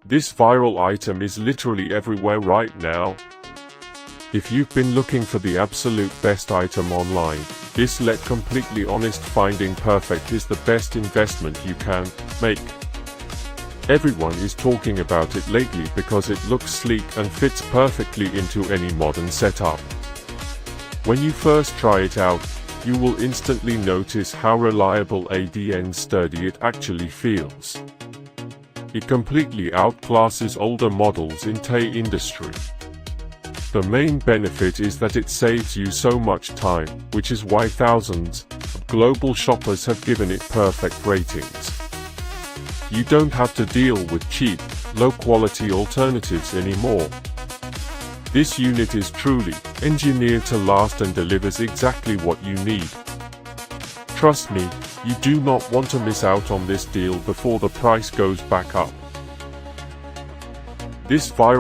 This viral item is literally everywhere right now. If you've been looking for the absolute best item online, this let completely honest finding perfect is the best investment you can make. Everyone is talking about it lately because it looks sleek and fits perfectly into any modern setup. When you first try it out, you will instantly notice how reliable and sturdy it actually feels. It completely outclasses older models in the industry. The main benefit is that it saves you so much time, which is why thousands of global shoppers have given it perfect ratings. You don't have to deal with cheap, low-quality alternatives anymore. This unit is truly engineered to last and delivers exactly what you need. Trust me, you do not want to miss out on this deal before the price goes back up. This viral